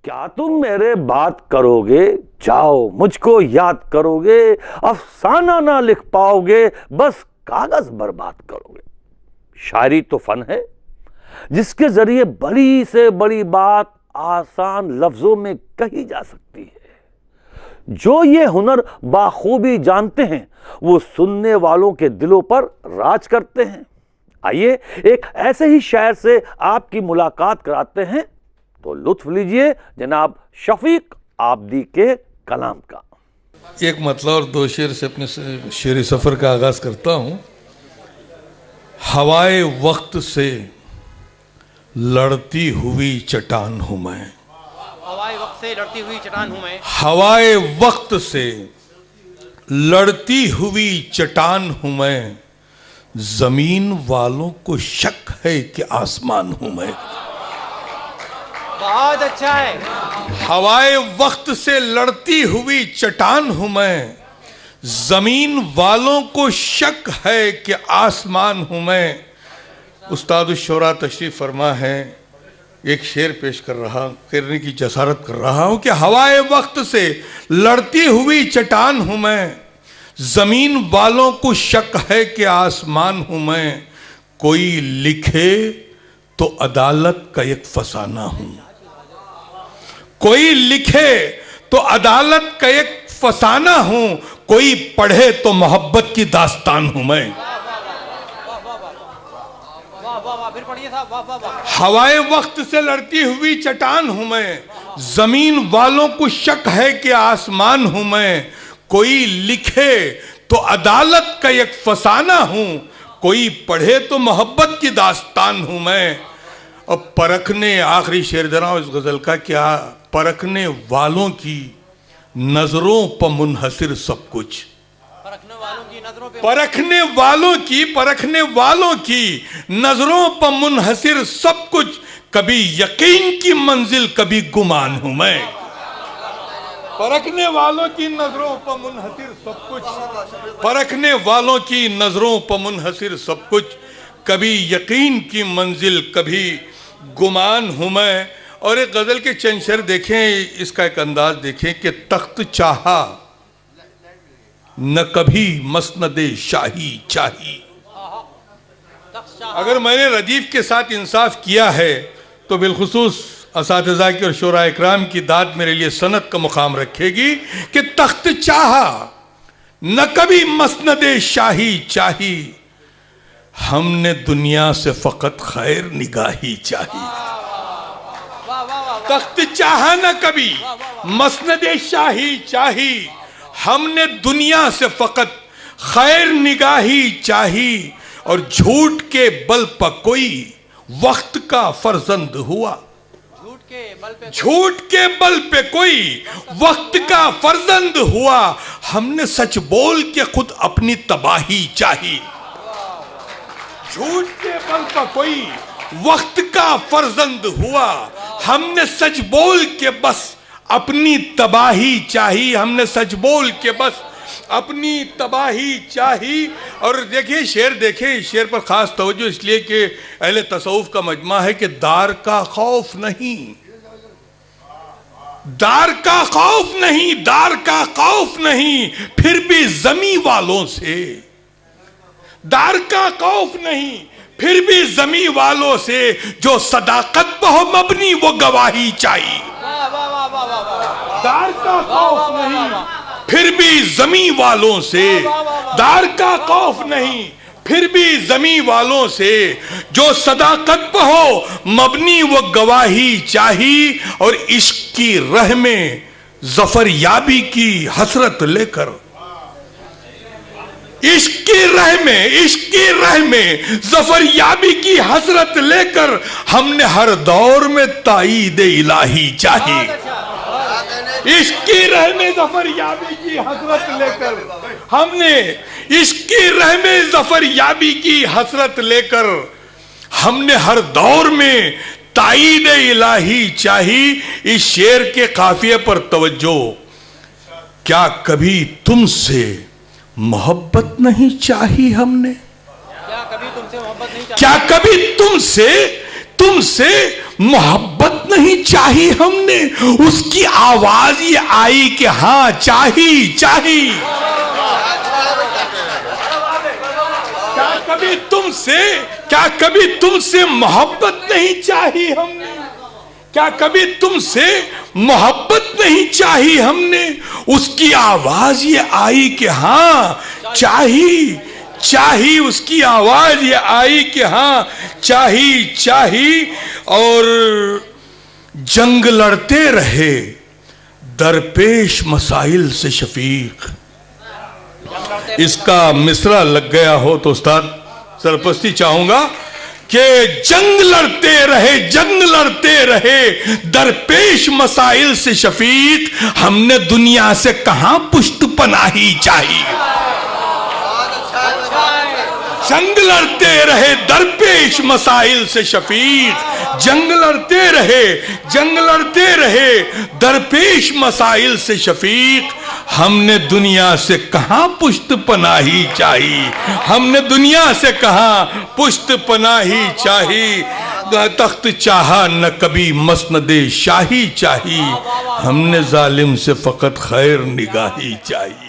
क्या तुम मेरे बात करोगे, जाओ मुझको याद करोगे, अफसाना ना लिख पाओगे, बस कागज बर्बाद करोगे। शायरी तो फन है जिसके जरिए बड़ी से बड़ी बात आसान लफ्जों में कही जा सकती है। जो ये हुनर बाखूबी जानते हैं वो सुनने वालों के दिलों पर राज करते हैं। आइए एक ऐसे ही शायर से आपकी मुलाकात कराते हैं, तो लुत्फ लीजिए जनाब शफीक आबदी के कलाम का। एक मतलब और दो शेर से अपने शेरी सफ़र का आगाज़ करता हूँ। हवाए वक्त से लड़ती हुई चट्टान हूँ मैं, हवाए वक्त से लड़ती हुई चट्टान हूँ मैं, हवाए वक्त से लड़ती हुई चट्टान हूँ मैं, जमीन वालों को शक है कि आसमान हूँ मैं। बहुत अच्छा है। हवाए वक्त से लड़ती हुई चट्टान हूं मैं, जमीन वालों को शक है कि आसमान हूं मैं। उस्ताद शुरा तशरीफ फरमा है, एक शेर पेश करने की जसारत कर रहा हूं कि हवाए वक्त से लड़ती हुई चट्टान हूं मैं, जमीन वालों को शक है कि आसमान हूं मैं। कोई लिखे तो अदालत का एक फसाना हूं, कोई लिखे तो अदालत का एक फसाना हूं, कोई पढ़े तो मोहब्बत की दास्तान हूं मैं। फिर पढ़िए साहब, वाह वाह वाह। हवाए वक्त से लड़ती हुई चट्टान हूं मैं, जमीन वालों को शक है कि आसमान हूं मैं। कोई लिखे तो अदालत का एक फसाना हूं, कोई पढ़े तो मोहब्बत की दास्तान हूं मैं। अब परखने, आखिरी शेर दे रहा हूं इस गजल का, क्या परखने वालों की नजरों पर मुनहसिर सब कुछ, परखने वालों की नजरों पे, परखने वालों की नजरों पर मुनहसिर सब कुछ। कभी यकीन की मंजिल कभी गुमान हूं मैं। परखने वालों की नजरों पर मुनहसिर सब कुछ, परखने वालों की नजरों पर मुनहसिर सब कुछ। कभी यकीन की मंजिल कभी गुमान हूं मैं। और एक गजल के चंद शेर देखें, इसका एक अंदाज देखें कि तख्त चाहा न कभी मसनदे शाही चाही। अगर मैंने रदीफ के साथ इंसाफ किया है तो बिलखुसूस असातिज़ा की और शोरा इकराम की दाद मेरे लिए सनत का मुकाम रखेगी कि तख्त चाहा न कभी मसनदे शाही चाही, हमने दुनिया से फकत खैर निगाही चाही। तख्त चाहा न कभी मसनदे शाही चाही, हमने दुनिया से फकत खैर निगाही चाही। और झूठ के बल पर कोई वक्त का फर्जंद हुआ, झूठ के बल पे कोई वक्त का फर्जंद हुआ, हमने सच बोल के खुद अपनी तबाही चाही। झूठ के बल पर कोई वक्त का फर्जंद हुआ, हमने सच बोल के बस अपनी तबाही चाही, हमने सच बोल के बस अपनी तबाही चाही। और देखिए शेर, देखिए शेर पर खास तवज्जो इसलिए कि अहले तसव्वुफ का मजमा है कि दार का खौफ नहीं, दार का खौफ नहीं, दार का खौफ नहीं, फिर भी जमी वालों से, दार का खौफ नहीं फिर भी जमी वालों से, जो सदाकत पर हो मबनी वो गवाही चाहिए। दार का खौफ नहीं फिर भी जमी वालों से, दार का खौफ नहीं फिर भी जमी वालों से, जो सदाकत पर हो मबनी वो गवाही चाहिए। और इश्क की राह में जफर याबी की हसरत लेकर, इश्क की राह में जफर याबी की हसरत लेकर, हमने हर दौर में ताईद इलाही चाहिए। इश्क की राह में जफर याबी की हसरत लेकर, हमने इश्क की राह में जफर याबी की हसरत लेकर, हमने हर दौर में ताईद इलाही चाहिए। इस शेर के काफिये पर तवज्जो, क्या कभी तुमसे मोहब्बत नहीं चाही हमने, क्या कभी तुमसे मोहब्बत नहीं चाही, क्या कभी तुमसे मोहब्बत नहीं चाही हमने, उसकी आवाज ये आई कि हाँ चाही चाही। क्या कभी तुमसे मोहब्बत नहीं चाही हमने? क्या कभी तुमसे मोहब्बत नहीं चाही हमने? उसकी आवाज ये आई कि हाँ चाही चाही। उसकी आवाज ये आई कि हाँ चाही चाही। और जंग लड़ते रहे दरपेश मसाइल से शफीक। इसका मिसरा लग गया हो तो उस्ताद सरपस्ती चाहूंगा कि जंग लड़ते रहे दरपेश मसाइल से शफीक। हमने दुनिया से कहां पुष्ट पनाही चाहिए। जंग लड़ते रहे दरपेश मसाइल से शफीक। जंग लड़ते रहे दरपेश मसाइल से शफीक। हमने दुनिया से कहां पुष्ट पनाही चाहिए। हमने दुनिया से कहां पुष्ट पनाही चाहिए। तख्त चाहा न कभी मसनदे शाही चाहिए। हमने जालिम से फकत खैर निगाही चाहिए।